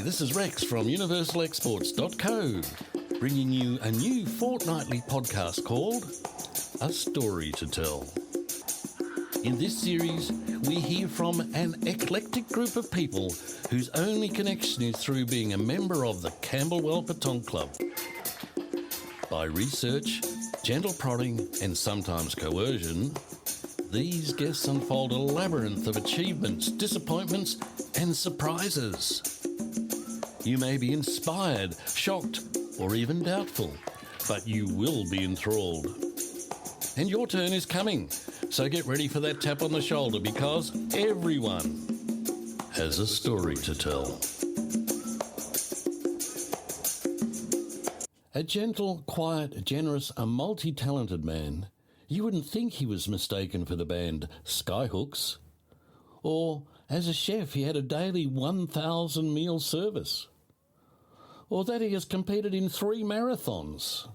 this is Rex from universalexports.co, bringing you a new fortnightly podcast called A Story to Tell. In this series, we hear from an eclectic group of people whose only connection is through being a member of the Camberwell Petanque Club. By research, gentle prodding, and sometimes coercion, these guests unfold a labyrinth of achievements, disappointments, and surprises. You may be inspired, shocked, or even doubtful, but you will be enthralled. And your turn is coming, so get ready for that tap on the shoulder because everyone has a story to tell. A gentle, quiet, generous, a multi-talented man, you wouldn't think he was mistaken for the band Skyhooks. Or, as a chef, he had a daily 1,000 meal service. Or that he has competed in 3 marathons.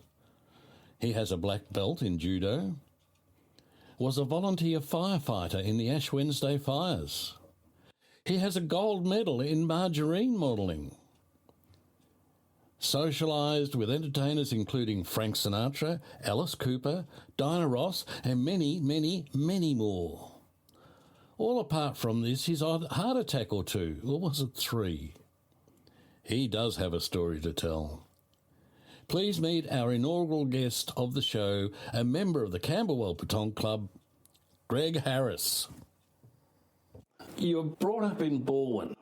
He has a black belt in Judo. Was a volunteer firefighter in the Ash Wednesday fires. He has a gold medal in Margarine Modelling. Socialised with entertainers including Frank Sinatra, Alice Cooper, Dinah Ross, and many, many, many more. All apart from this, he's had a heart attack or 2, or was it 3? He does have a story to tell. Please meet our inaugural guest of the show, a member of the Camberwell Petanque Club, Greg Harris. You were brought up in Balwyn,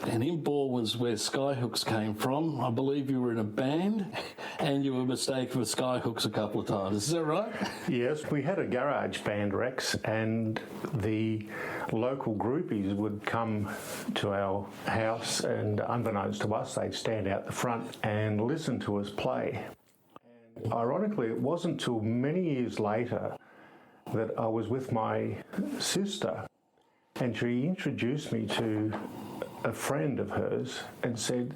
and in Balwyn's where Skyhooks came from. I believe you were in a band, and you were mistaken for Skyhooks a couple of times. Is that right? Yes, we had a garage band, Rex, and the local groupies would come to our house, and unbeknownst to us, they'd stand out the front and listen to us play. And ironically, it wasn't until many years later that I was with my sister, and she introduced me to a friend of hers and said,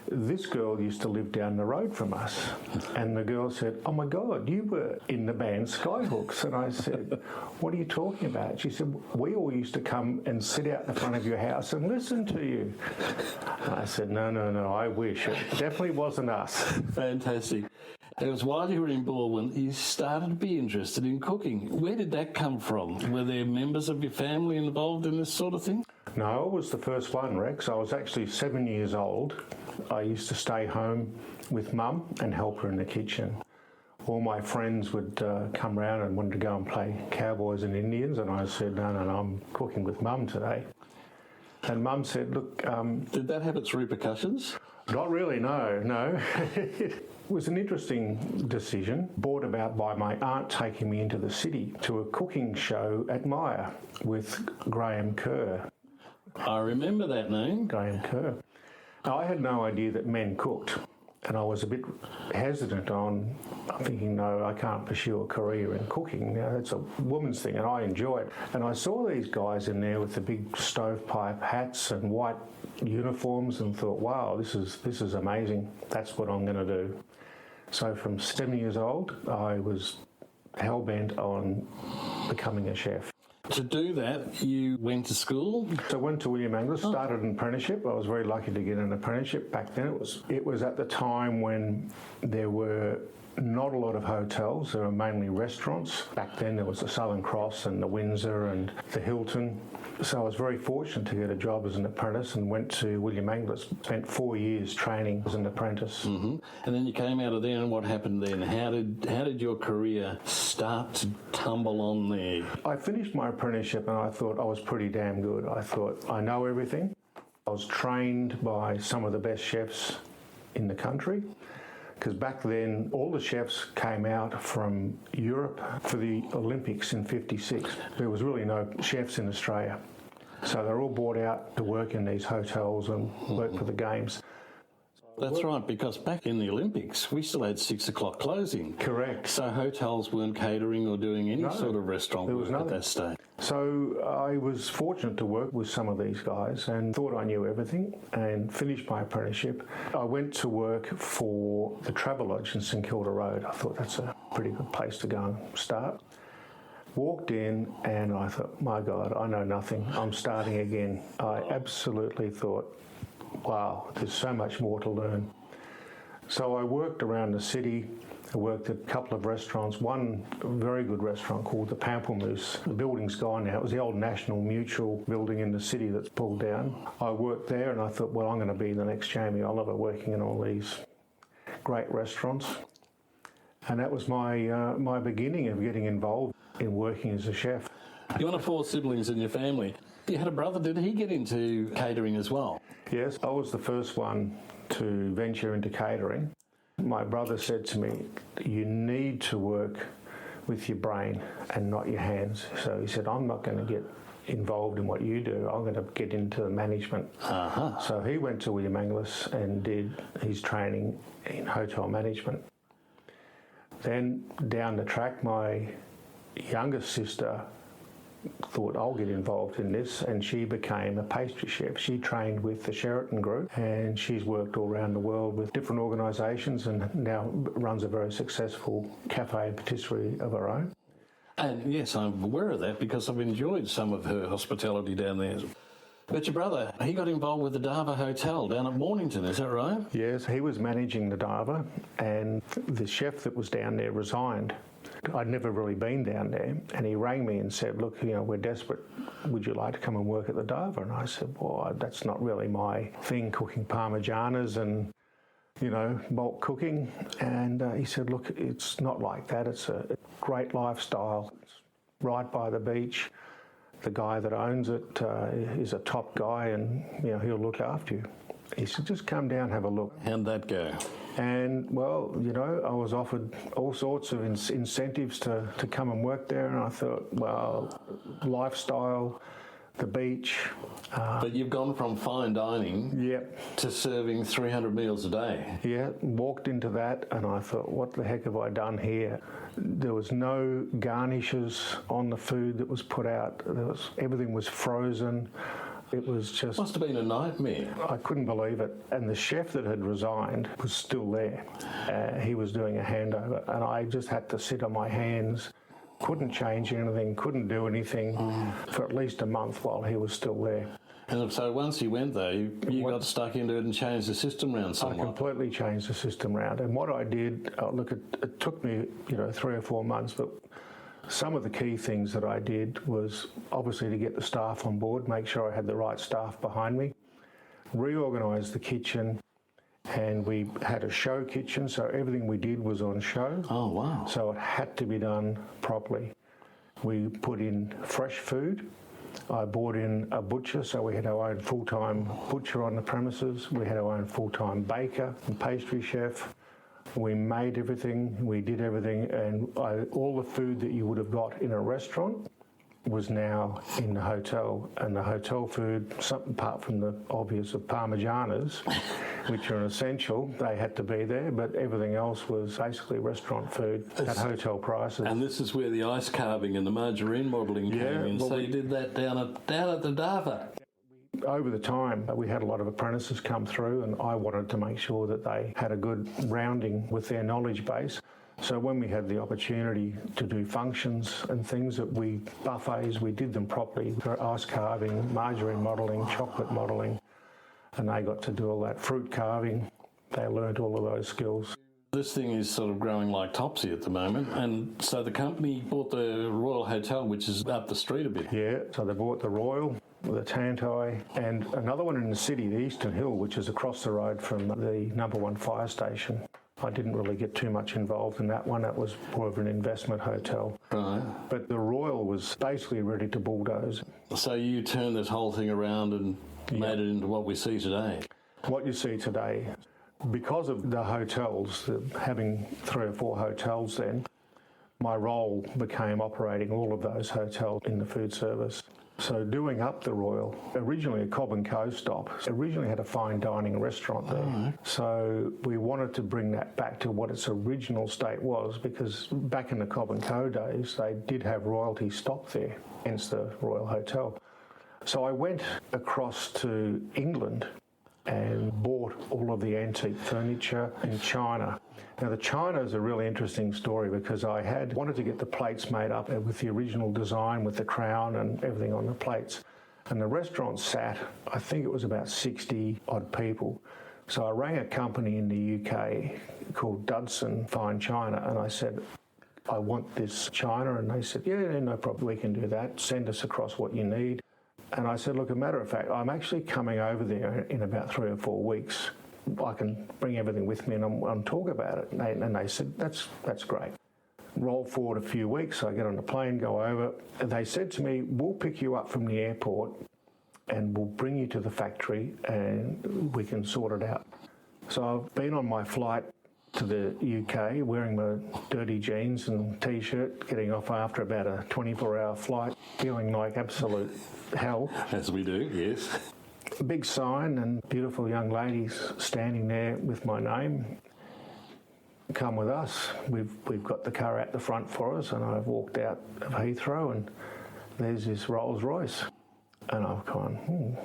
"This girl used to live down the road from us." And the girl said, "Oh my God, you were in the band Skyhooks." And I said, "What are you talking about?" She said, "We all used to come and sit out in front of your house and listen to you." And I said, no, I wish. It definitely wasn't us. Fantastic. It was while you were in Balwyn, you started to be interested in cooking. Where did that come from? Were there members of your family involved in this sort of thing? No, I was the first one, Rex. I was actually 7 years old. I used to stay home with Mum and help her in the kitchen. All my friends would come round and wanted to go and play cowboys and Indians, and I said, no, I'm cooking with Mum today. And Mum said, look... Did that have its repercussions? Not really, no. It was an interesting decision, brought about by my aunt taking me into the city to a cooking show at Myer with Graham Kerr. I remember that name. Graham Kerr. Now, I had no idea that men cooked, and I was a bit hesitant on thinking, no, I can't pursue a career in cooking. You know, that's a woman's thing, and I enjoy it. And I saw these guys in there with the big stovepipe hats and white uniforms and thought, wow, this is amazing. That's what I'm going to do. So from 7 years old, I was hell-bent on becoming a chef. To do that, you went to school? So I went to William Anglis, started an apprenticeship. I was very lucky to get an apprenticeship back then. It was at the time when there were not a lot of hotels. There were mainly restaurants. Back then there was the Southern Cross and the Windsor and the Hilton. So I was very fortunate to get a job as an apprentice and went to William Anglis. Spent 4 years training as an apprentice. Mm-hmm. And then you came out of there, and what happened then? How did your career start to tumble on there? I finished my apprenticeship and I thought I was pretty damn good. I thought I know everything. I was trained by some of the best chefs in the country, because back then all the chefs came out from Europe for the Olympics in '56. There was really no chefs in Australia. So they're all brought out to work in these hotels and work for the games. That's right, because back in the Olympics, we still had 6 o'clock closing. Correct. So hotels weren't catering or doing any sort of restaurant work at that stage. So I was fortunate to work with some of these guys and thought I knew everything and finished my apprenticeship. I went to work for the Travelodge in St Kilda Road. I thought that's a pretty good place to go and start. Walked in and I thought, my God, I know nothing. I'm starting again. I absolutely thought, wow, there's so much more to learn. So I worked around the city. I worked at a couple of restaurants, one very good restaurant called the Pamplemousse. The building's gone now. It was the old National Mutual building in the city that's pulled down. I worked there and I thought, well, I'm going to be the next Jamie Oliver working in all these great restaurants. And that was my beginning of getting involved in working as a chef. You're one of 4 siblings in your family. You had a brother. Did he get into catering as well? Yes, I was the first one to venture into catering. My brother said to me, you need to work with your brain and not your hands. So he said, I'm not going to get involved in what you do. I'm going to get into the management. So he went to William Angliss and did his training in hotel management. Then down the track, my youngest sister thought, I'll get involved in this, and she became a pastry chef. She trained with the Sheraton Group, and she's worked all around the world with different organisations and now runs a very successful cafe and patisserie of her own. And yes, I'm aware of that because I've enjoyed some of her hospitality down there. But your brother, he got involved with the Dava Hotel down at Mornington, is that right? Yes, he was managing the Dava, and the chef that was down there resigned. I'd never really been down there, and he rang me and said, look, we're desperate. Would you like to come and work at the Dava? And I said, well, that's not really my thing, cooking parmigianas and, bulk cooking. And he said, look, it's not like that. It's a great lifestyle. It's right by the beach. The guy that owns it is a top guy, and, he'll look after you. He said, just come down, have a look. How'd that go? And, well, I was offered all sorts of incentives to come and work there, and I thought, well, lifestyle, the beach. But you've gone from fine dining to serving 300 meals a day. Yeah, walked into that, and I thought, what the heck have I done here? There was no garnishes on the food that was put out. Everything was frozen. It was just... Must have been a nightmare. I couldn't believe it. And the chef that had resigned was still there. He was doing a handover, and I just had to sit on my hands, couldn't change anything, couldn't do anything for at least a month while he was still there. And so once you went there, you got stuck into it and changed the system around somewhat. I completely changed the system around. And what I did, it took me, 3 or 4 months, but some of the key things that I did was obviously to get the staff on board, make sure I had the right staff behind me, reorganise the kitchen, and we had a show kitchen, so everything we did was on show. Oh, wow. So it had to be done properly. We put in fresh food. I brought in a butcher, so we had our own full-time butcher on the premises. We had our own full-time baker and pastry chef. We made everything, we did everything, and all the food that you would have got in a restaurant was now in the hotel. And the hotel food, apart from the obvious of parmigianas, which are an essential, they had to be there, but everything else was basically restaurant food at hotel prices. And this is where the ice carving and the margarine modelling came in. Well, so you did that down at the Dava. Over the time, we had a lot of apprentices come through, and I wanted to make sure that they had a good rounding with their knowledge base. So when we had the opportunity to do functions and things buffets, we did them properly. Ice carving, margarine modelling, chocolate modelling, and they got to do all that. Fruit carving, they learnt all of those skills. This thing is sort of growing like topsy at the moment, and so the company bought the Royal Hotel, which is up the street a bit. Yeah, so they bought the Royal, the Tantai, and another one in the city, the Eastern Hill, which is across the road from the number 1 fire station. I didn't really get too much involved in that one. That was more of an investment hotel. Right. But the Royal was basically ready to bulldoze. So you turned this whole thing around and made it into what we see today. What you see today, because of the hotels, having 3 or 4 hotels then, my role became operating all of those hotels in the food service. So doing up the Royal, originally a Cobb & Co stop, originally had a fine dining restaurant there. Right. So we wanted to bring that back to what its original state was, because back in the Cobb & Co days, they did have royalty stock there, hence the Royal Hotel. So I went across to England and bought all of the antique furniture in China. Now, the china is a really interesting story because I had wanted to get the plates made up with the original design, with the crown and everything on the plates. And the restaurant sat, I think it was about 60 odd people. So I rang a company in the UK called Dudson Fine China, and I said, I want this china. And they said, yeah, no problem, we can do that. Send us across what you need. And I said, look, a matter of fact, I'm actually coming over there in about 3 or 4 weeks. I can bring everything with me and I'll talk about it. And they said, that's great. Roll forward a few weeks, I get on the plane, go over. And they said to me, we'll pick you up from the airport and we'll bring you to the factory and we can sort it out. So I've been on my flight to the UK wearing my dirty jeans and T-shirt, getting off after about a 24-hour flight, feeling like absolute hell. As we do, yes. A big sign and beautiful young ladies standing there with my name. Come with us. We've got the car out the front for us, and I've walked out of Heathrow and there's this Rolls Royce. And I've gone,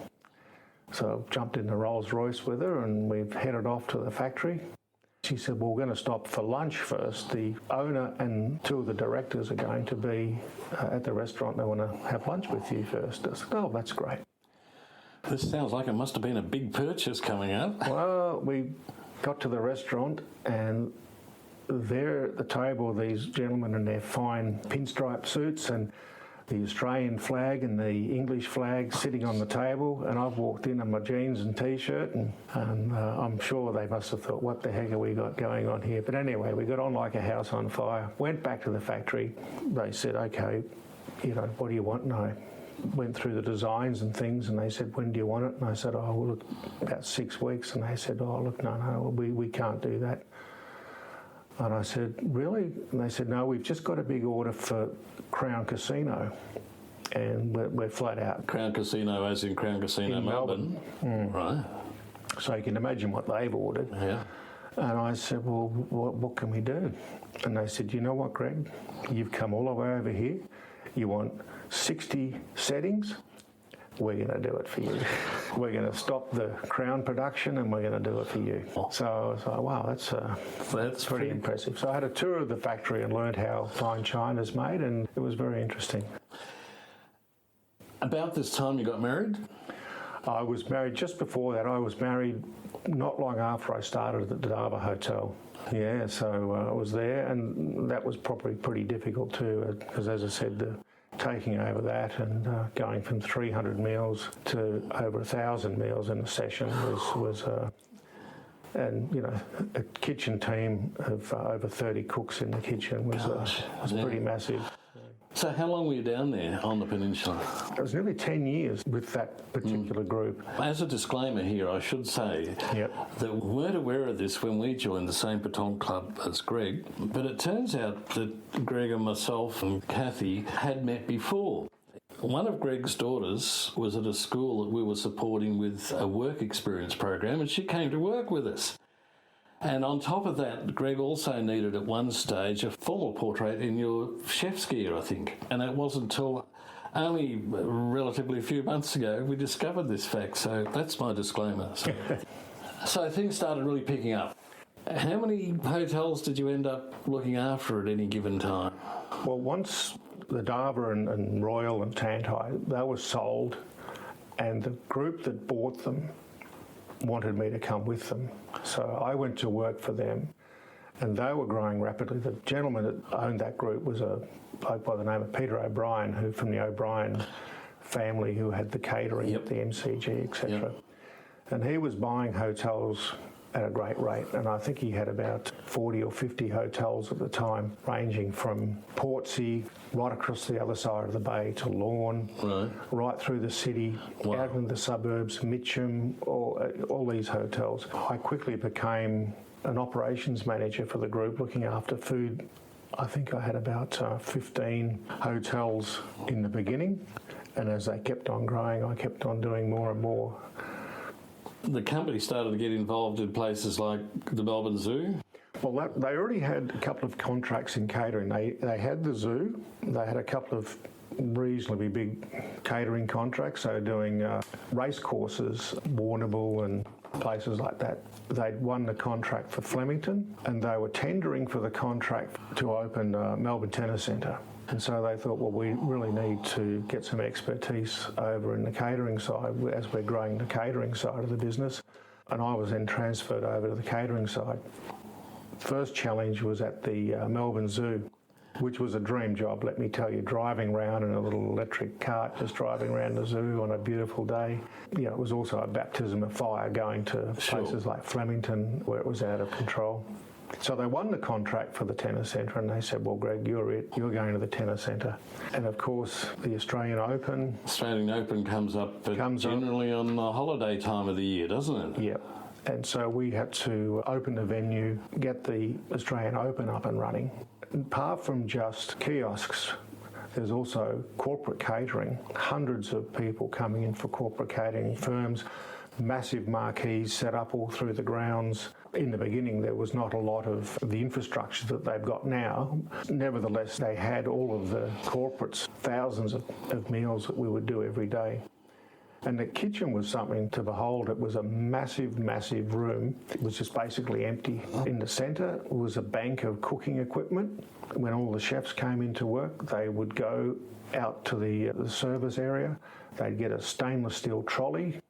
So I've jumped in the Rolls Royce with her and we've headed off to the factory. She said, well, we're going to stop for lunch first. The owner and 2 of the directors are going to be at the restaurant. They want to have lunch with you first. I said, oh, that's great. This sounds like it must have been a big purchase coming up. Well, we got to the restaurant and there at the table, these gentlemen in their fine pinstripe suits and the Australian flag and the English flag sitting on the table, and I've walked in my jeans and T-shirt, and I'm sure they must have thought, what the heck have we got going on here? But anyway, we got on like a house on fire, went back to the factory. They said, okay, what do you want? And I went through the designs and things, and they said, when do you want it? And I said, oh, well, look, about 6 weeks. And they said, oh, look, no, we can't do that. And I said, really? And they said, no, we've just got a big order for Crown Casino, and we're flat out. Crown Casino as in Crown Casino in Melbourne. Right. So you can imagine what they've ordered. Yeah. And I said, well, what can we do? And they said, you know what, Greg? You've come all the way over here. You want 60 settings? We're going to do it for you. We're going to stop the crown production and we're going to do it for you. So I was like, wow, that's pretty impressive. So I had a tour of the factory and learned how fine china is made, and it was very interesting. About this time you got married? I was married just before that. I was married not long after I started at the Darva Hotel. Yeah, so I was there, and that was probably pretty difficult too, because as I said, taking over that and going from 300 meals to over 1,000 meals in a session was and a kitchen team of over 30 cooks in the kitchen was pretty massive. So how long were you down there on the peninsula? It was nearly 10 years with that particular group. As a disclaimer here, I should say that we weren't aware of this when we joined the same Petanque Club as Greg, but it turns out that Greg and myself and Kathy had met before. One of Greg's daughters was at a school that we were supporting with a work experience program, and she came to work with us. And on top of that, Greg also needed at one stage a formal portrait in your chef's gear, I think. And it wasn't until only relatively a few months ago we discovered this fact. So that's my disclaimer. So things started really picking up. How many hotels did you end up looking after at any given time? Well, once the Darva and Royal and Tantai, they were sold, and the group that bought them wanted me to come with them. So I went to work for them, and they were growing rapidly. The gentleman that owned that group was a bloke by the name of Peter O'Brien, who from the O'Brien family, who had the catering at the MCG, etc. And he was buying hotels at a great rate, and I think he had about 40 or 50 hotels at the time, ranging from Portsea right across the other side of the bay to Lorne, right through the city, out in the suburbs, Mitcham, all these hotels. I quickly became an operations manager for the group, looking after food. I think I had about 15 hotels in the beginning, and as they kept on growing, I kept on doing more and more. The company started to get involved in places like the Melbourne Zoo. Well, they already had a couple of contracts in catering. They had the zoo. They had a couple of reasonably big catering contracts. So doing race courses, Warrnambool and places like that. They'd won the contract for Flemington, and they were tendering for the contract to open Melbourne Tennis Centre. And so they thought, well, we really need to get some expertise over in the catering side as we're growing the catering side of the business. And I was then transferred over to the catering side. First challenge was at the Melbourne Zoo, which was a dream job, let me tell you, driving around in a little electric cart, just driving around the zoo on a beautiful day. You know, it was also a baptism of fire going to places like Flemington where it was out of control. So they won the contract for the tennis centre, and they said, well, Greg, you're it. You're going to the tennis centre. And, of course, the Australian Open. Australian Open comes up generally on the holiday time of the year, doesn't it? Yep. And so we had to open the venue, get the Australian Open up and running. Apart from just kiosks, there's also corporate catering. Hundreds of people coming in for corporate catering firms. Massive marquees set up all through the grounds. In the beginning, there was not a lot of the infrastructure that they've got now. Nevertheless, they had all of the corporates, thousands of meals that we would do every day. And the kitchen was something to behold. It was a massive, massive room. It was just basically empty. In the centre was a bank of cooking equipment. When all the chefs came into work, they would go out to the service area. They'd get a stainless steel trolley.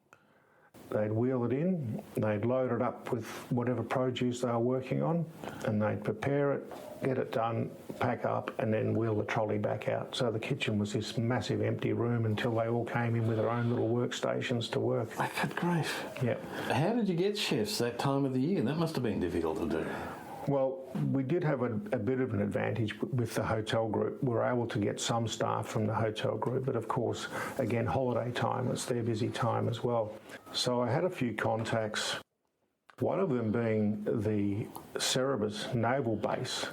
They'd wheel it in, they'd load it up with whatever produce they were working on, and they'd prepare it, get it done, pack up, and then wheel the trolley back out. So the kitchen was this massive empty room until they all came in with their own little workstations to work. Good grief. Yeah. How did you get chefs that time of the year? That must have been difficult to do. Well, we did have a bit of an advantage with the hotel group. We were able to get some staff from the hotel group, but of course, again, holiday time, it's their busy time as well. So I had a few contacts, one of them being the Cerebus naval base,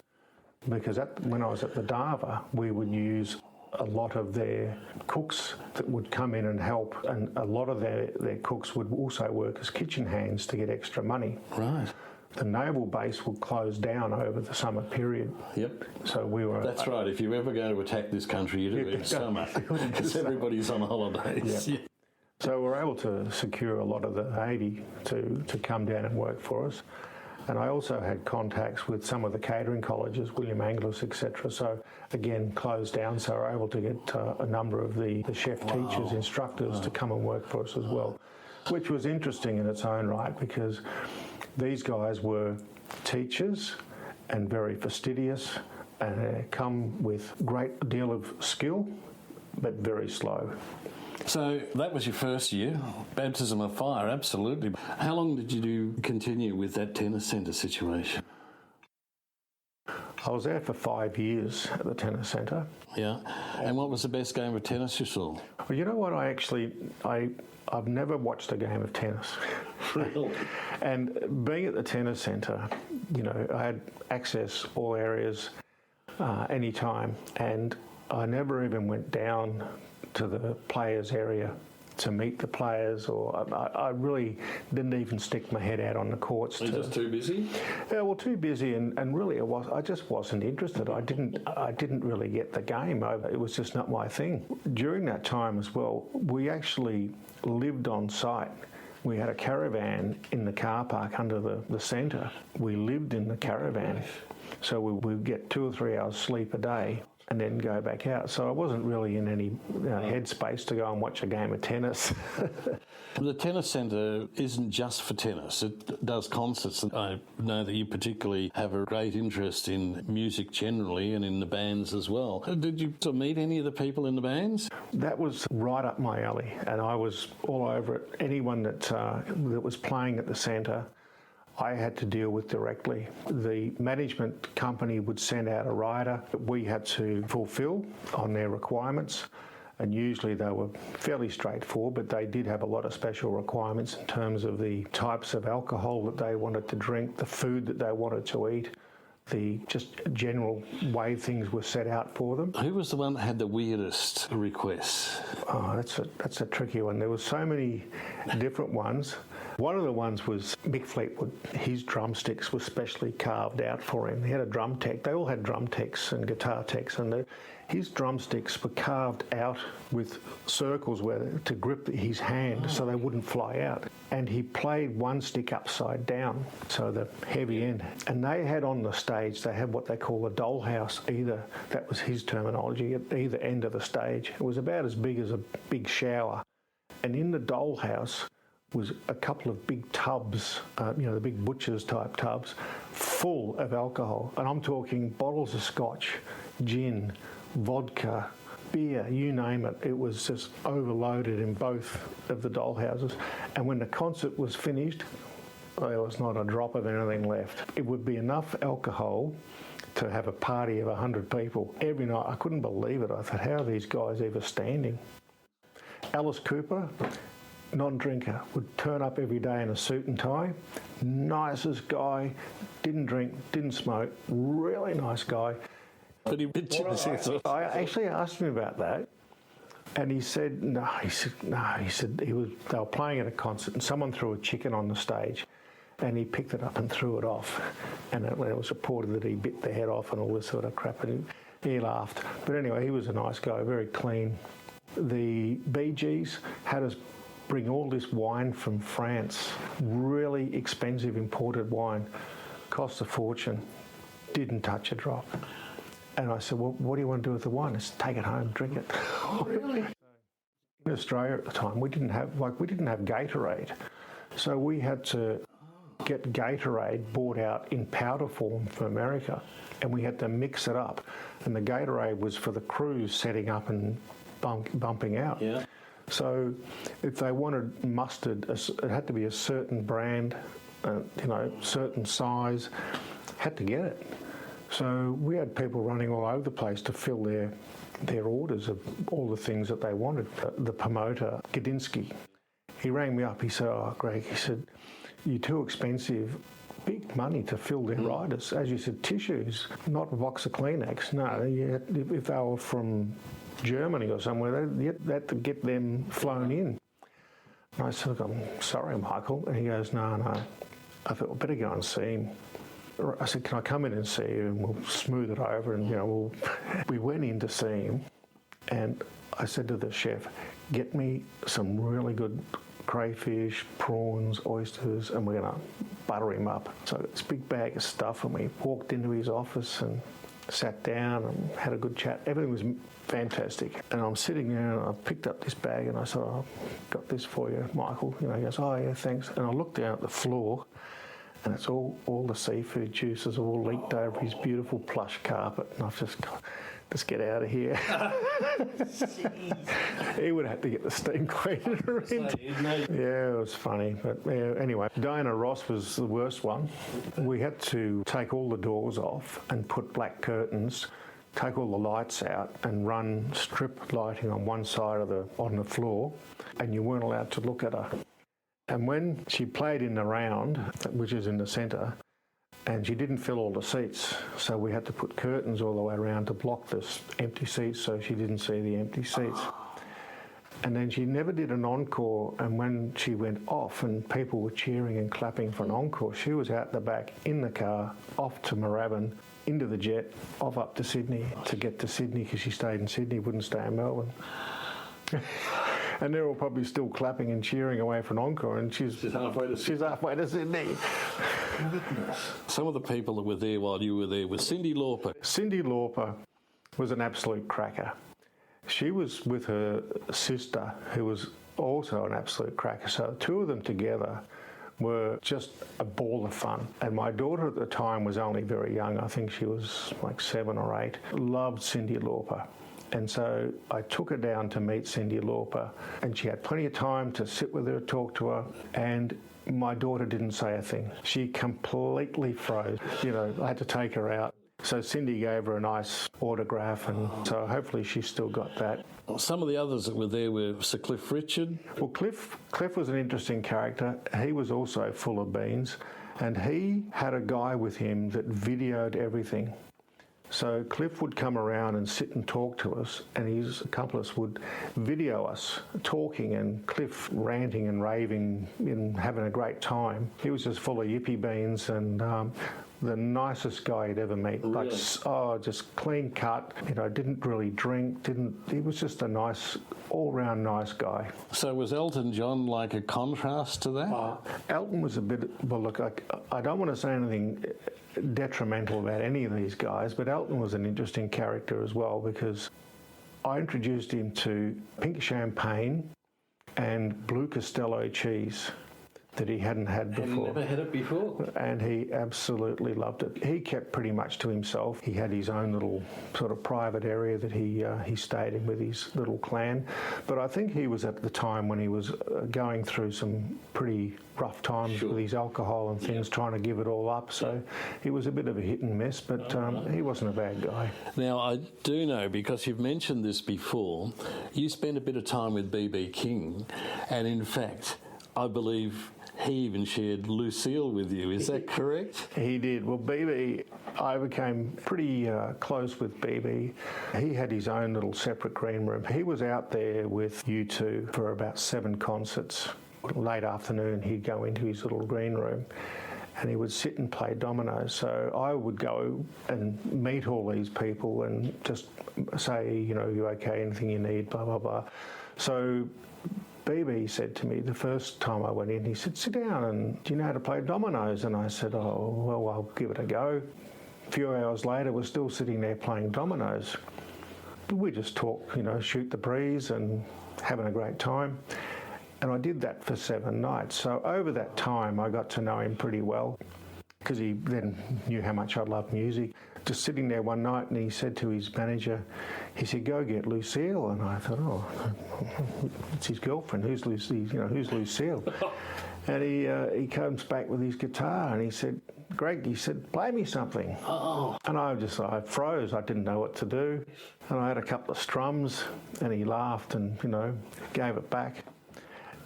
because when I was at the Dava, we would use a lot of their cooks that would come in and help, and a lot of their cooks would also work as kitchen hands to get extra money. Right. The naval base would close down over the summer period. Yep. So we were... That's right. If you're ever going to attack this country, you do it in summer, because everybody's on holidays. Yep. Yeah. So we were able to secure a lot of the Navy to come down and work for us. And I also had contacts with some of the catering colleges, William Angliss, etc. So again, closed down, so we were able to get a number of the chef teachers, instructors to come and work for us as well, which was interesting in its own right, because these guys were teachers and very fastidious and come with a great deal of skill, but very slow. So that was your first year, baptism of fire, absolutely. How long did you continue with that tennis centre situation? I was there for 5 years at the tennis centre. Yeah. And what was the best game of tennis you saw? Well, you know what, I've never watched a game of tennis. Really? And being at the tennis centre, you know, I had access all areas anytime, and I never even went down to the players' area to meet the players, or I really didn't even stick my head out on the courts. You're just too busy? Yeah, well, too busy, and really I just wasn't interested. I didn't really get the game. It was just not my thing. During that time as well, we actually lived on site. We had a caravan in the car park under the centre. We lived in the caravan, so we would get 2 or 3 hours sleep a day and then go back out. So I wasn't really in any headspace to go and watch a game of tennis. The tennis centre isn't just for tennis. It does concerts. I know that you particularly have a great interest in music generally and in the bands as well. Did you meet any of the people in the bands? That was right up my alley, and I was all over it. Anyone that was playing at the centre, I had to deal with directly. The management company would send out a rider that we had to fulfil on their requirements, and usually they were fairly straightforward, but they did have a lot of special requirements in terms of the types of alcohol that they wanted to drink, the food that they wanted to eat, the just general way things were set out for them. Who was the one that had the weirdest requests? Oh, that's a tricky one. There were so many different ones. One of the ones was Mick Fleetwood. His drumsticks were specially carved out for him. He had a drum tech. They all had drum techs and guitar techs, and his drumsticks were carved out with circles to grip his hand so they wouldn't fly out. And he played one stick upside down, so the heavy end. And they had on the stage, they had what they call a dollhouse, that was his terminology, at either end of the stage. It was about as big as a big shower. And in the dollhouse was a couple of big tubs, the big butcher's type tubs, full of alcohol. And I'm talking bottles of scotch, gin, vodka, beer, you name it. It was just overloaded in both of the dollhouses. And when the concert was finished, there was not a drop of anything left. It would be enough alcohol to have a party of 100 people every night. I couldn't believe it. I thought, how are these guys ever standing? Alice Cooper, non-drinker, would turn up every day in a suit and tie. Nicest guy, didn't drink, didn't smoke, really nice guy. But he mentioned I actually asked him about that, and he said no. He said they were playing at a concert, and someone threw a chicken on the stage, and he picked it up and threw it off, and it was reported that he bit the head off and all this sort of crap, and he laughed. But anyway, he was a nice guy, very clean. The Bee Gees had us bring all this wine from France, really expensive imported wine, cost a fortune, didn't touch a drop. And I said, well, what do you want to do with the wine? I said, take it home, drink it. Oh, really? In Australia at the time, we didn't have Gatorade. So we had to get Gatorade bought out in powder form from America, and we had to mix it up. And the Gatorade was for the crews setting up and bumping out. Yeah. So if they wanted mustard, it had to be a certain brand, certain size, had to get it. So we had people running all over the place to fill their orders of all the things that they wanted. The promoter, Gadinsky, he rang me up. He said, oh, Greg, he said, you're too expensive. Big money to fill their riders. As you said, tissues, not a box of Kleenex. No, if they were from Germany or somewhere, they had to get them flown in. And I said, I'm sorry, Michael. And he goes, no. I thought, well, better go and see him. I said, can I come in and see you, and we'll smooth it over, and we went in to see him, and I said to the chef, get me some really good crayfish, prawns, oysters, and we're going to butter him up. So this big bag of stuff, and we walked into his office and sat down and had a good chat. Everything was fantastic. And I'm sitting there, and I picked up this bag, and I said, I've got this for you, Michael. He goes, oh yeah, thanks. And I looked down at the floor, and it's all the seafood juices all leaked over his beautiful plush carpet, and I've just got, let's get out of here. He would have to get the steam cleaner in. Yeah, it was funny. But anyway, Dinah Ross was the worst one. We had to take all the doors off and put black curtains, take all the lights out and run strip lighting on one side on the floor, and you weren't allowed to look at her. And when she played in the round, which is in the centre, and she didn't fill all the seats, so we had to put curtains all the way around to block the empty seats so she didn't see the empty seats. And then she never did an encore, and when she went off and people were cheering and clapping for an encore, she was out the back in the car, off to Moorabbin, into the jet, off up to Sydney to get to Sydney, because she stayed in Sydney, wouldn't stay in Melbourne. And they're all probably still clapping and cheering away for an encore, and she's halfway to Sydney. Some of the people that were there while you were there were Cyndi Lauper. Cyndi Lauper was an absolute cracker. She was with her sister, who was also an absolute cracker. So the two of them together were just a ball of fun. And my daughter at the time was only very young. I think she was like 7 or 8. Loved Cyndi Lauper. And so I took her down to meet Cyndi Lauper, and she had plenty of time to sit with her, talk to her, and my daughter didn't say a thing. She completely froze. I had to take her out. So Cyndi gave her a nice autograph, and so hopefully she's still got that. Some of the others that were there were Sir Cliff Richard. Well, Cliff was an interesting character. He was also full of beans, and he had a guy with him that videoed everything. So Cliff would come around and sit and talk to us, and his accomplice would video us talking, and Cliff ranting and raving and having a great time. He was just full of yippee beans and the nicest guy you'd ever meet. Really? Like, just clean cut, didn't really drink, he was just a nice, all-round nice guy. So was Elton John like a contrast to that? Elton was a bit, well look, I don't want to say anything detrimental about any of these guys, but Elton was an interesting character as well, because I introduced him to pink champagne and blue Costello cheese that he hadn't had before. Had never had it before? And he absolutely loved it. He kept pretty much to himself. He had his own little sort of private area that he stayed in with his little clan. But I think he was at the time when he was going through some pretty rough times with his alcohol and things, trying to give it all up. So he was a bit of a hit and miss, but he wasn't a bad guy. Now, I do know, because you've mentioned this before, you spent a bit of time with B.B. King, and in fact, I believe he even shared Lucille with you. Is that correct? He did. Well, BB, I became pretty close with BB. He had his own little separate green room. He was out there with U2 for about 7 concerts. Late afternoon, he'd go into his little green room and he would sit and play dominoes. So I would go and meet all these people and just say, you okay, anything you need, blah, blah, blah. So BB said to me the first time I went in, he said, sit down and do you know how to play dominoes? And I said, oh, well, I'll give it a go. A few hours later, we're still sitting there playing dominoes. We just talk, shoot the breeze and having a great time. And I did that for 7 nights. So over that time, I got to know him pretty well, because he then knew how much I loved music. Just sitting there one night, and he said to his manager, he said, go get Lucille. And I thought, oh, it's his girlfriend. Who's Lucille? Who's Lucille? And he comes back with his guitar, and he said, Greg, he said, play me something. Oh. And I froze. I didn't know what to do. And I had a couple of strums, and he laughed and, gave it back.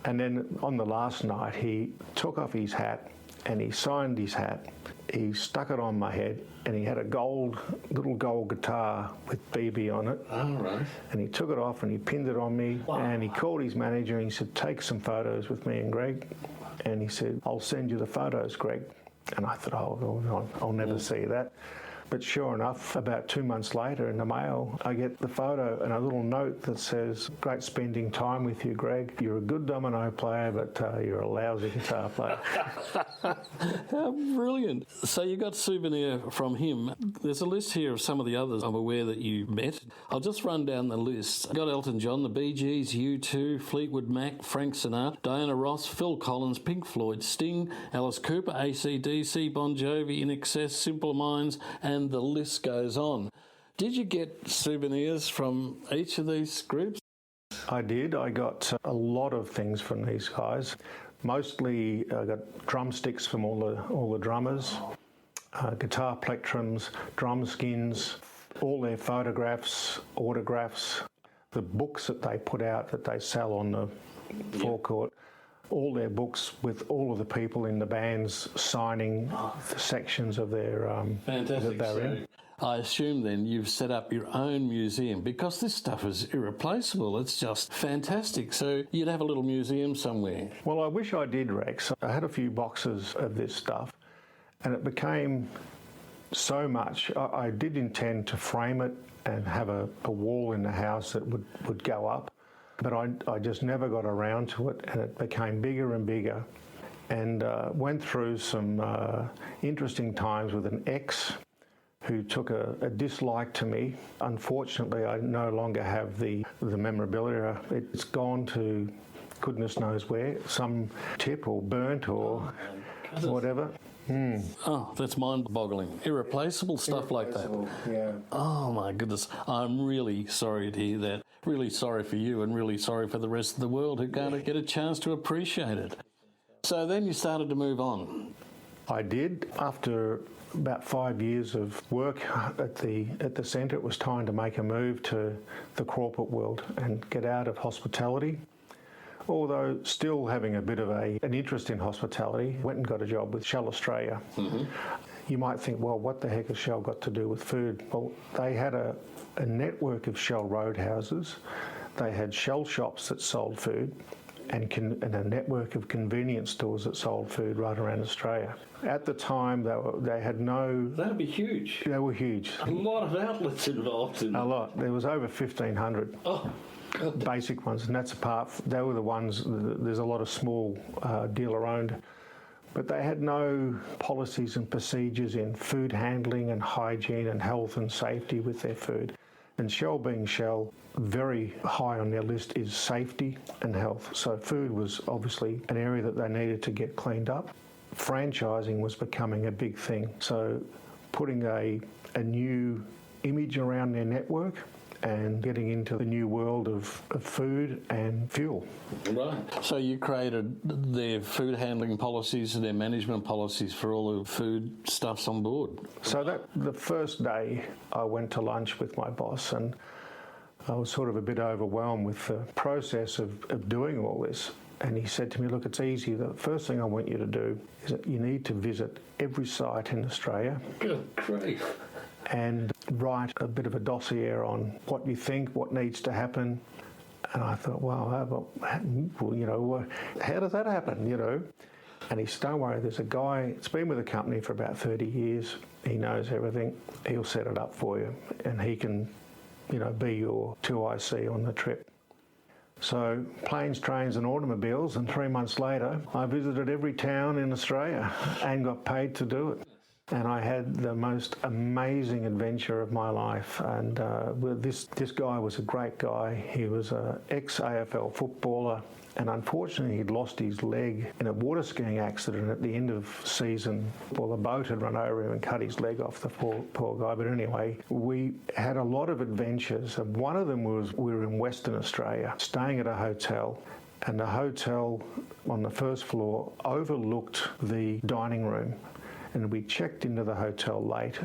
And then on the last night, he took off his hat and he signed his hat. He stuck it on my head, and he had a little gold guitar with BB on it. All right. And he took it off and he pinned it on me. Wow. And he called his manager and he said, take some photos with me and Greg. And he said, I'll send you the photos, Greg. And I thought, oh, I'll never see that. But sure enough, about 2 months later in the mail, I get the photo and a little note that says, great spending time with you, Greg. You're a good domino player, but you're a lousy guitar player. How brilliant. So you got souvenir from him. There's a list here of some of the others I'm aware that you met. I'll just run down the list. I got Elton John, the Bee Gees, U2, Fleetwood Mac, Frank Sinatra, Dinah Ross, Phil Collins, Pink Floyd, Sting, Alice Cooper, AC/DC, Bon Jovi, In Excess, Simple Minds, and the list goes on. Did you get souvenirs from each of these groups? I did. I got a lot of things from these guys. Mostly I got drumsticks from all the drummers, guitar plectrums, drum skins, all their photographs, autographs, the books that they put out that they sell on the forecourt. All their books with all of the people in the bands signing the sections of their Fantastic. that they're in. I assume then you've set up your own museum, because this stuff is irreplaceable. It's just fantastic. So you'd have a little museum somewhere. Well, I wish I did, Rex. I had a few boxes of this stuff, and it became so much. I did intend to frame it and have a wall in the house that would go up. But I just never got around to it, and it became bigger and bigger, and went through some interesting times with an ex who took a dislike to me. Unfortunately, I no longer have the memorabilia. It's gone to goodness knows where, some tip or burnt or whatever. Oh, that's mind-boggling. Irreplaceable stuff like that. Yeah. Oh, my goodness. I'm really sorry to hear that. Really sorry for you, and really sorry for the rest of the world who can't get a chance to appreciate it. So then you started to move on. I did. After about 5 years of work at the centre, it was time to make a move to the corporate world and get out of hospitality. Although still having a bit of an interest in hospitality, went and got a job with Shell Australia. Mm-hmm. You might think, well, what the heck has Shell got to do with food? Well, they had a network of Shell roadhouses. They had Shell shops that sold food and a network of convenience stores that sold food right around Australia. At the time, they had no... That'd be huge. They were huge. A lot of outlets involved in A lot. There was over 1,500. Oh, God. Basic ones, and that's they were the ones, there's a lot of small dealer-owned, but they had no policies and procedures in food handling and hygiene and health and safety with their food. And Shell being Shell, very high on their list is safety and health. So food was obviously an area that they needed to get cleaned up. Franchising was becoming a big thing. So putting a new image around their network and getting into the new world of food and fuel. Right. So you created their food handling policies and their management policies for all the food stuffs on board. So the first day I went to lunch with my boss, and I was sort of a bit overwhelmed with the process of doing all this. And he said to me, look, it's easy. The first thing I want you to do is that you need to visit every site in Australia. Good grief. And write a bit of a dossier on what you think, what needs to happen. And I thought, wow, how does that happen, And he said, don't worry, there's a guy, it's been with the company for about 30 years. He knows everything. He'll set it up for you, and he can, be your 2IC on the trip. So planes, trains and automobiles, and 3 months later, I visited every town in Australia and got paid to do it. And I had the most amazing adventure of my life. And this guy was a great guy. He was an ex-AFL footballer, and unfortunately he'd lost his leg in a water skiing accident at the end of season. Well, the boat had run over him and cut his leg off, the poor guy. But anyway, we had a lot of adventures, and one of them was we were in Western Australia, staying at a hotel. And the hotel on the first floor overlooked the dining room. And we checked into the hotel late,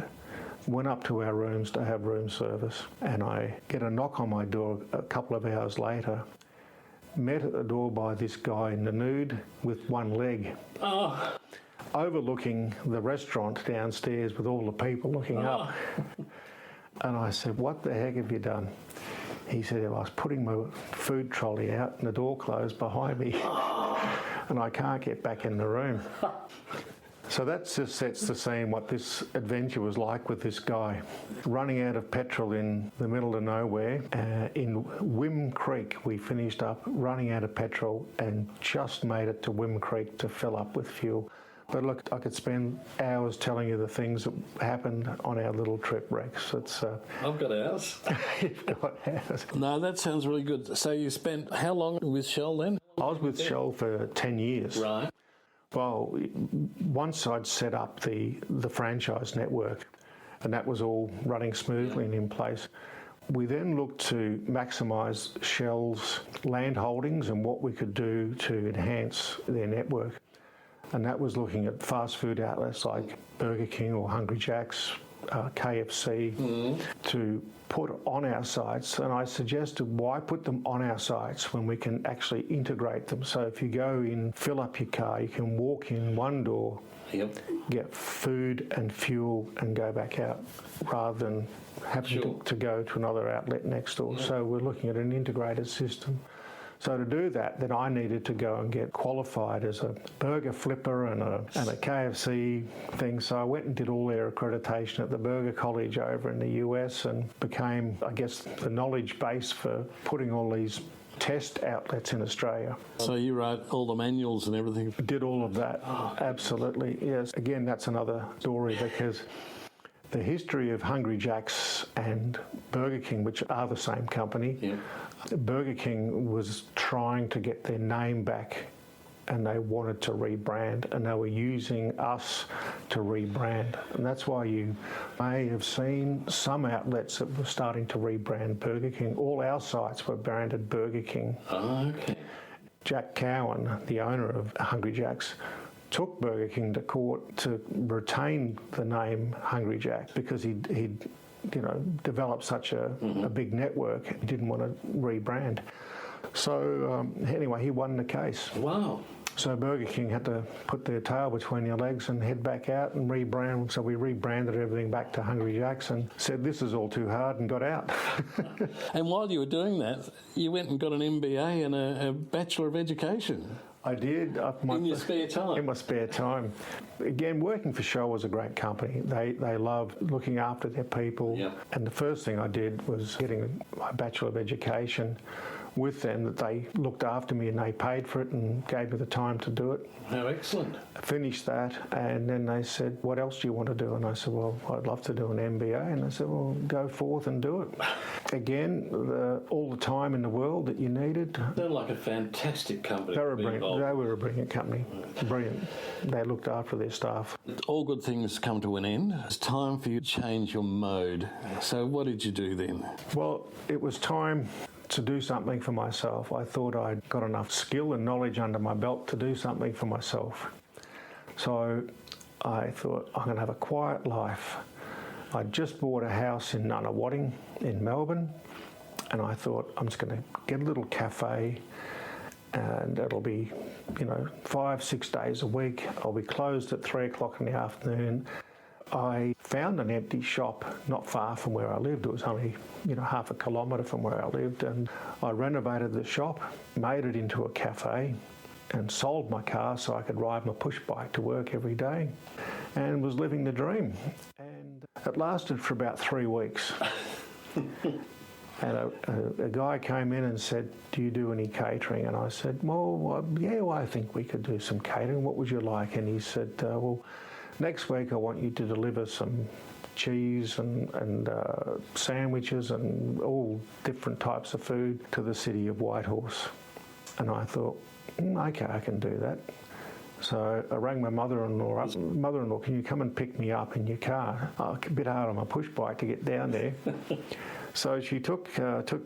went up to our rooms to have room service, and I get a knock on my door a couple of hours later, met at the door by this guy in the nude with one leg, overlooking the restaurant downstairs with all the people looking up. And I said, what the heck have you done? He said, I was putting my food trolley out and the door closed behind me and I can't get back in the room. So that just sets the scene what this adventure was like with this guy. Running out of petrol in the middle of nowhere. In Wim Creek, we finished up running out of petrol and just made it to Wim Creek to fill up with fuel. But look, I could spend hours telling you the things that happened on our little trip, Rex. I've got ours. You've got ours. No, that sounds really good. So you spent how long with Shell then? I was with Shell for 10 years. Right. Well, once I'd set up the franchise network, and that was all running smoothly and in place, we then looked to maximise Shell's land holdings and what we could do to enhance their network. And that was looking at fast food outlets like Burger King or Hungry Jack's, KFC, to put on our sites. And I suggested, why put them on our sites when we can actually integrate them? So if you go in, fill up your car, you can walk in one door, get food and fuel and go back out, rather than having to go to another outlet next door. So we're looking at an integrated system. So to do that, then I needed to go and get qualified as a burger flipper and a KFC thing. So I went and did all their accreditation at the Burger College over in the US and became, I guess, the knowledge base for putting all these test outlets in Australia. So you wrote all the manuals and everything? Did all of that, absolutely, yes. Again, that's another story, because the history of Hungry Jack's and Burger King, which are the same company, Burger King was trying to get their name back and they wanted to rebrand, and they were using us to rebrand. And that's why you may have seen some outlets that were starting to rebrand Burger King. All our sites were branded Burger King. Okay. Jack Cowan, the owner of Hungry Jack's, took Burger King to court to retain the name Hungry Jack, because he'd developed such a big network. He didn't want to rebrand. So anyway, he won the case. Wow. So Burger King had to put their tail between their legs and head back out and rebrand. So we rebranded everything back to Hungry Jack's and said, this is all too hard, and got out. And while you were doing that, you went and got an MBA and a Bachelor of Education. I did. In your spare time? In my spare time. Again, working for Shell was a great company. They love looking after their people. Yep. And the first thing I did was getting my Bachelor of Education with them, that they looked after me and they paid for it and gave me the time to do it. How excellent. I finished that, and then they said, what else do you want to do? And I said, well, I'd love to do an MBA. And they said, well, go forth and do it. Again, all the time in the world that you needed. They're like a fantastic company. They were a brilliant company. Brilliant. They looked after their staff. All good things come to an end. It's time for you to change your mode. So what did you do then? Well, it was time to do something for myself. I thought I'd got enough skill and knowledge under my belt to do something for myself. So I thought, I'm going to have a quiet life. I just bought a house in Nunawading in Melbourne, and I thought, I'm just going to get a little cafe, and it'll be, 5-6 days a week. I'll be closed at 3 o'clock in the afternoon. I found an empty shop not far from where I lived. It was only, half a kilometre from where I lived, and I renovated the shop, made it into a cafe, and sold my car so I could ride my push bike to work every day, and was living the dream. And it lasted for about 3 weeks. And a guy came in and said, do you do any catering? And I said, well, I think we could do some catering. What would you like? And he said, next week I want you to deliver some cheese and sandwiches and all different types of food to the city of Whitehorse. And I thought, okay, I can do that. So I rang my mother-in-law up. Mother-in-law, can you come and pick me up in your car? Oh, a bit hard on my push bike to get down there. So she took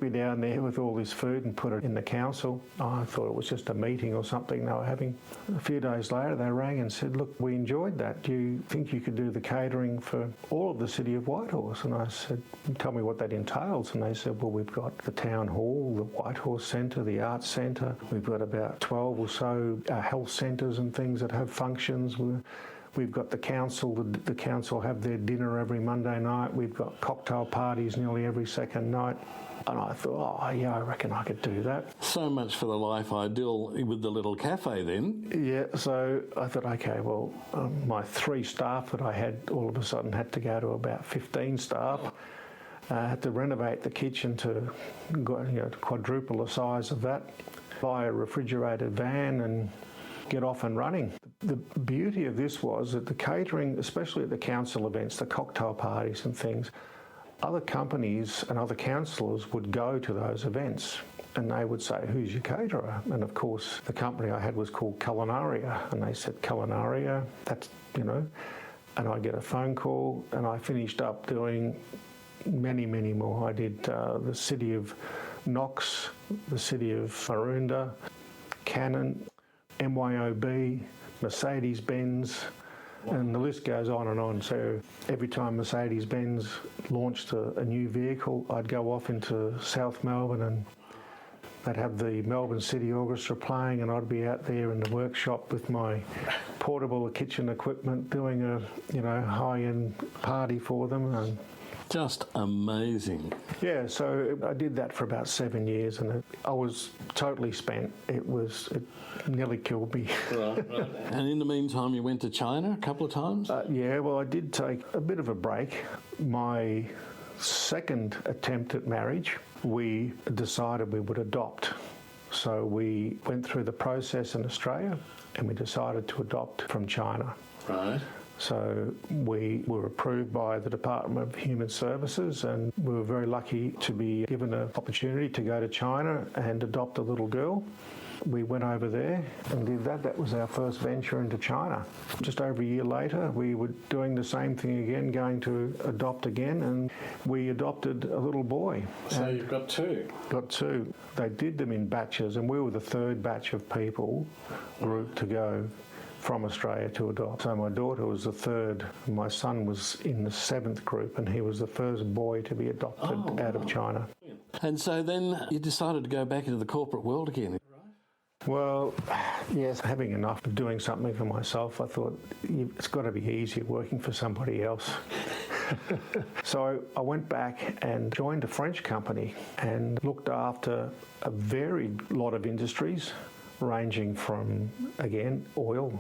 me down there with all this food and put it in the council. I thought it was just a meeting or something they were having. A few days later they rang and said, look, we enjoyed that. Do you think you could do the catering for all of the city of Whitehorse? And I said, tell me what that entails. And they said, well, we've got the town hall, the Whitehorse Centre, the arts centre. We've got about 12 or so health centres and things that have functions. We've got the council. The council have their dinner every Monday night. We've got cocktail parties nearly every second night. And I thought, I reckon I could do that. So much for the life ideal with the little cafe then. Yeah, so I thought, okay, well, my 3 staff that I had all of a sudden had to go to about 15 staff. I had to renovate the kitchen to quadruple the size of that, buy a refrigerated van and get off and running. The beauty of this was that the catering, especially at the council events, the cocktail parties and things, other companies and other councillors would go to those events and they would say, who's your caterer? And of course, the company I had was called Culinaria, and they said, Culinaria, that's, and I get a phone call, and I finished up doing many, many more. I did the city of Knox, the city of Maroondah, Canon, MYOB, Mercedes-Benz, and the list goes on and on. So every time Mercedes-Benz launched a new vehicle, I'd go off into South Melbourne and they'd have the Melbourne City Orchestra playing, and I'd be out there in the workshop with my portable kitchen equipment doing a high-end party for them. And just amazing. Yeah, so I did that for about 7 years, and I was totally spent. It nearly killed me. Right. And in the meantime, you went to China a couple of times? Yeah, well, I did take a bit of a break. My second attempt at marriage, we decided we would adopt. So we went through the process in Australia, and we decided to adopt from China. Right. So we were approved by the Department of Human Services, and we were very lucky to be given an opportunity to go to China and adopt a little girl. We went over there and did that. That was our first venture into China. Just over a year later, we were doing the same thing again, going to adopt again, and we adopted a little boy. So you've got 2? Got 2. They did them in batches, and we were the 3rd batch of people group to go from Australia to adopt. So my daughter was the 3rd, my son was in the 7th group, and he was the first boy to be adopted out of China. And so then you decided to go back into the corporate world again. Well, yes, having enough of doing something for myself, I thought it's got to be easier working for somebody else. So I went back and joined a French company and looked after a varied lot of industries, ranging from, again, oil.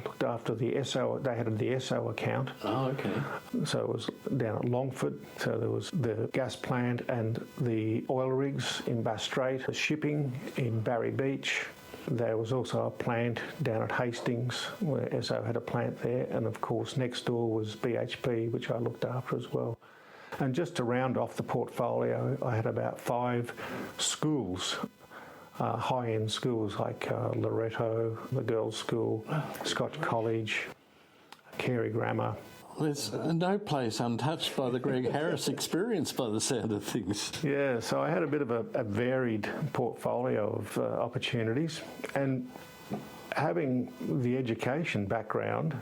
Looked after the Esso, they had the Esso account. Oh, okay. So it was down at Longford. So there was the gas plant and the oil rigs in Bass Strait, the shipping in Barry Beach. There was also a plant down at Hastings, where Esso had a plant there. And of course, next door was BHP, which I looked after as well. And just to round off the portfolio, I had about 5 schools, high-end schools like Loretto, the Girls' School, Scotch College, Carey Grammar. There's no place untouched by the Greg Harris experience by the sound of things. Yeah, so I had a bit of a varied portfolio of opportunities, and having the education background,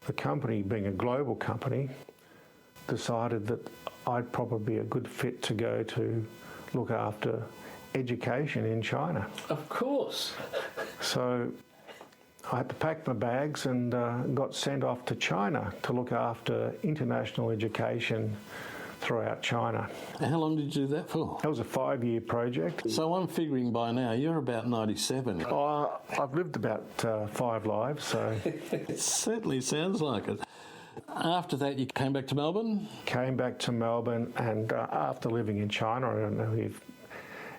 the company being a global company, decided that I'd probably be a good fit to go to look after education in China. Of course. So I had to pack my bags and got sent off to China to look after international education throughout China. How long did you do that for? That was a 5-year project. So I'm figuring by now you're about 97. I've lived about 5 lives, so... It certainly sounds like it. After that, you came back to Melbourne? Came back to Melbourne, and after living in China, I don't know if you've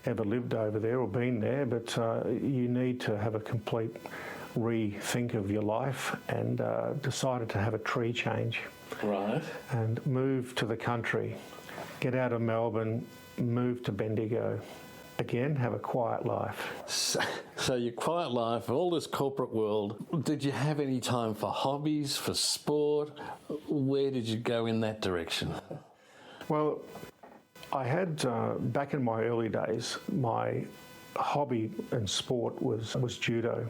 ever lived over there or been there, but you need to have a complete rethink of your life, and decided to have a tree change. Right. And move to the country, get out of Melbourne, move to Bendigo. Again, have a quiet life. So your quiet life, all this corporate world, did you have any time for hobbies, for sport? Where did you go in that direction? Well, I had, back in my early days, my hobby and sport was judo.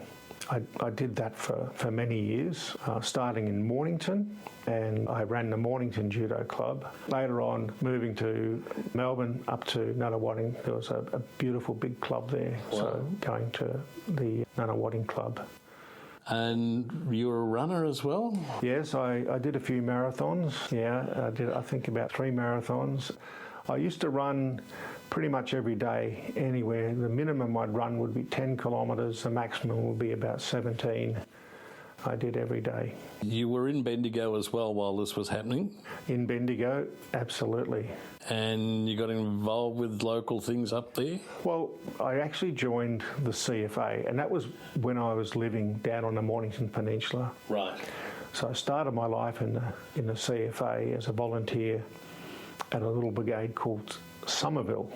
I did that for many years, starting in Mornington, and I ran the Mornington Judo Club. Later on, moving to Melbourne up to Nunawading, there was a beautiful big club there, wow. So going to the Nunawading Club. And you were a runner as well? Yes, I did a few marathons. Yeah, I did, I think, about 3 marathons. I used to run pretty much every day, anywhere. The minimum I'd run would be 10 kilometres, the maximum would be about 17. I did every day. You were in Bendigo as well while this was happening? In Bendigo, absolutely. And you got involved with local things up there? Well, I actually joined the CFA, and that was when I was living down on the Mornington Peninsula. Right. So I started my life in the CFA as a volunteer at a little brigade called Somerville,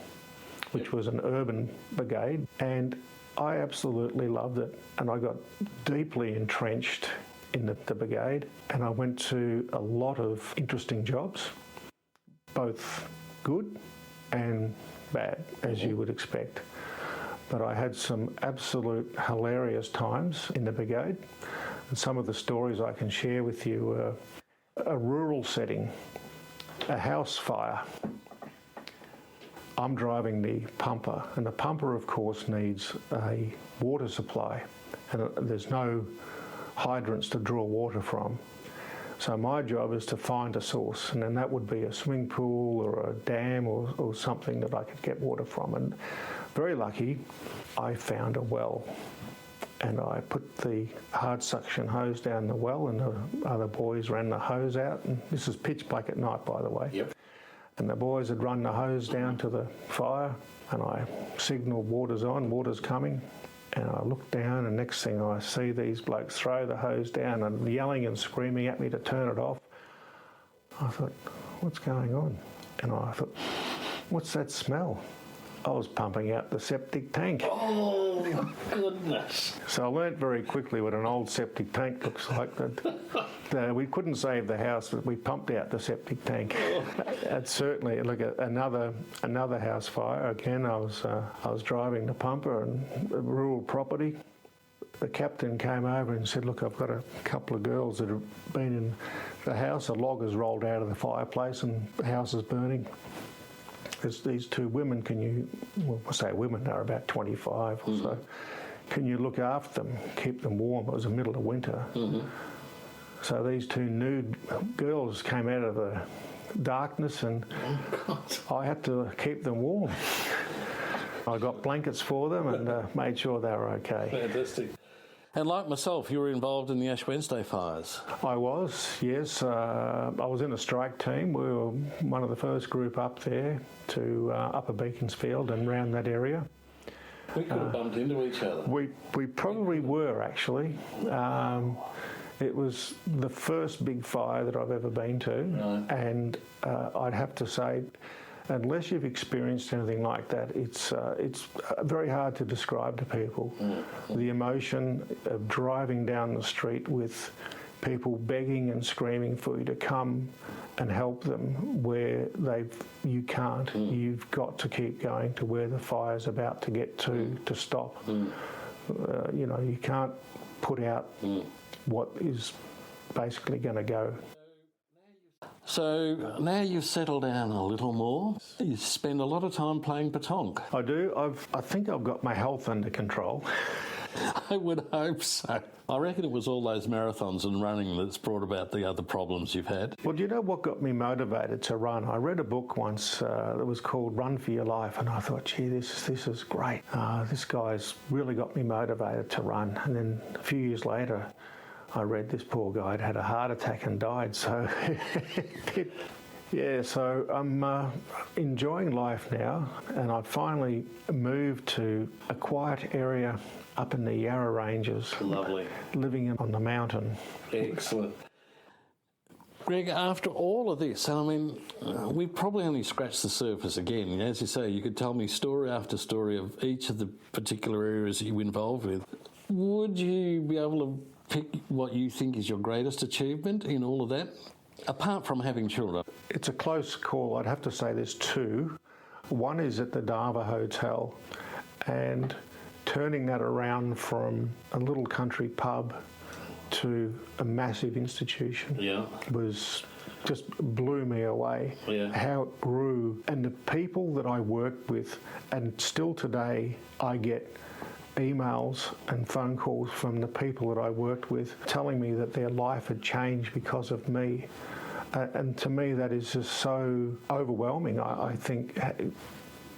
which was an urban brigade, and I absolutely loved it, and I got deeply entrenched in the brigade, and I went to a lot of interesting jobs, both good and bad, as you would expect. But I had some absolute hilarious times in the brigade, and some of the stories I can share with you were a rural setting, a house fire. I'm driving the pumper, and the pumper, of course, needs a water supply, and there's no hydrants to draw water from. So my job is to find a source, and then that would be a swimming pool or a dam or something that I could get water from. And very lucky, I found a well, and I put the hard suction hose down the well, and the other boys ran the hose out. And this is pitch black at night, by the way. Yep. And the boys had run the hose down to the fire, and I signalled water's on, water's coming. And I looked down, and next thing I see these blokes throw the hose down and yelling and screaming at me to turn it off. I thought, what's going on? And I thought, what's that smell? I was pumping out the septic tank. Oh, goodness. So I learnt very quickly what an old septic tank looks like. That we couldn't save the house, but we pumped out the septic tank. That's certainly, look at another house fire. Again, I was driving the pumper and rural property. The captain came over and said, look, I've got a couple of girls that have been in the house. A log has rolled out of the fireplace and the house is burning. There's these 2 women, we'll say women, they're about 25 or so. can you look after them, keep them warm? It was the middle of winter. So these two nude girls came out of the darkness and I had to keep them warm. I got blankets for them and made sure they were okay. Fantastic. And like myself, you were involved in the Ash Wednesday fires. I was, yes. I was in a strike team. We were one of the first group up there to Upper Beaconsfield and round that area. We could have bumped into each other. We probably were, actually. It was the first big fire that I've ever been to, and I'd have to say, unless you've experienced anything like that, it's very hard to describe to people. The emotion of driving down the street with people begging and screaming for you to come and help them where you can't. You've got to keep going to where the fire's about to get to stop. You can't put out what is basically going to go. So now you've settled down a little more. You spend a lot of time playing petanque. I do. I think I've got my health under control. I would hope so. I reckon it was all those marathons and running that's brought about the other problems you've had. Well, do you know what got me motivated to run? I read a book once that was called Run for Your Life, and I thought, gee, this is great. This guy's really got me motivated to run. And then a few years later, I read this poor guy had a heart attack and died. So, so I'm enjoying life now, and I've finally moved to a quiet area up in the Yarra Ranges. Lovely. Living on the mountain. Excellent. Greg, after all of this, I mean, we probably only scratched the surface again. As you say, you could tell me story after story of each of the particular areas that you were involved with. Would you be able to pick what you think is your greatest achievement in all of that, apart from having children? It's a close call. I'd have to say there's two. One is at the Darva Hotel, and turning that around from a little country pub to a massive institution was just blew me away. How it grew, and the people that I worked with, and still today I get emails and phone calls from the people that I worked with telling me that their life had changed because of me. And to me, that is just so overwhelming. I think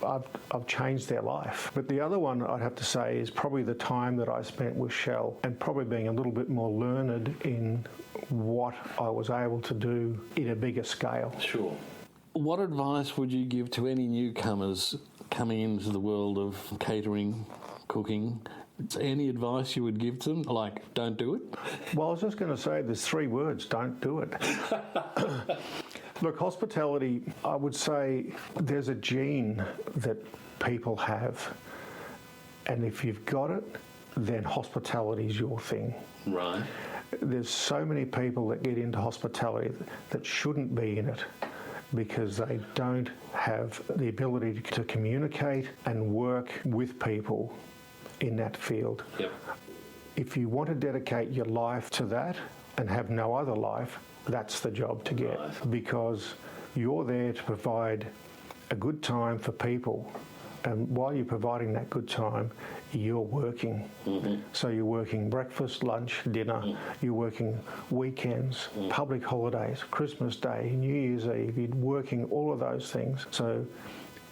I've changed their life. But the other one I'd have to say is probably the time that I spent with Shell, and probably being a little bit more learned in what I was able to do in a bigger scale. Sure. What advice would you give to any newcomers coming into the world of catering, cooking? Any advice you would give them, like, don't do it? Well, I was just going to say there's three words: don't do it. Look, hospitality, I would say there's a gene that people have, and if you've got it, then hospitality is your thing. Right. There's so many people that get into hospitality that shouldn't be in it because they don't have the ability to communicate and work with people in that field. Yep. If you want to dedicate your life to that and have no other life, that's the job to get, because you're there to provide a good time for people, and while you're providing that good time, you're working. So you're working breakfast, lunch, dinner, you're working weekends, public holidays, Christmas Day, New Year's Eve, you're working all of those things. So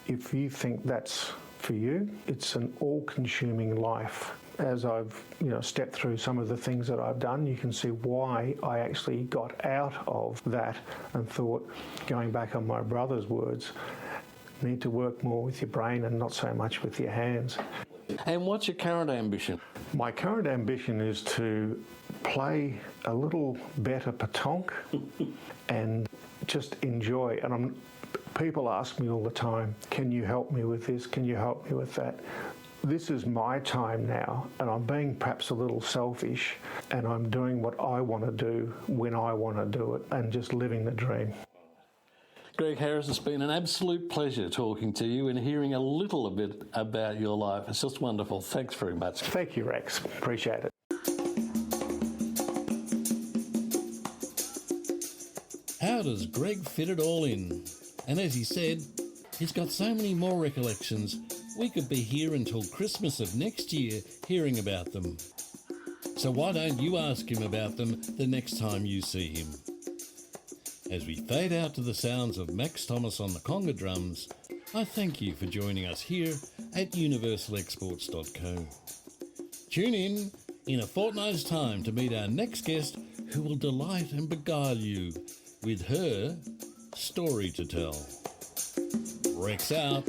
if you think that's for you, it's an all-consuming life. As I've stepped through some of the things that I've done, you can see why I actually got out of that and thought, going back on my brother's words, need to work more with your brain and not so much with your hands. And what's your current ambition? My current ambition is to play a little better petanque and just enjoy. And people ask me all the time, can you help me with this? Can you help me with that? This is my time now, and I'm being perhaps a little selfish, and I'm doing what I want to do when I want to do it, and just living the dream. Greg Harris, it's been an absolute pleasure talking to you and hearing a little bit about your life. It's just wonderful. Thanks very much. Thank you, Rex. Appreciate it. How does Greg fit it all in? And as he said, he's got so many more recollections we could be here until Christmas of next year hearing about them. So why don't you ask him about them the next time you see him? As we fade out to the sounds of Max Thomas on the Conga drums, I thank you for joining us here at universalexports.co. Tune in a fortnight's time to meet our next guest who will delight and beguile you with her story to tell. Rex out.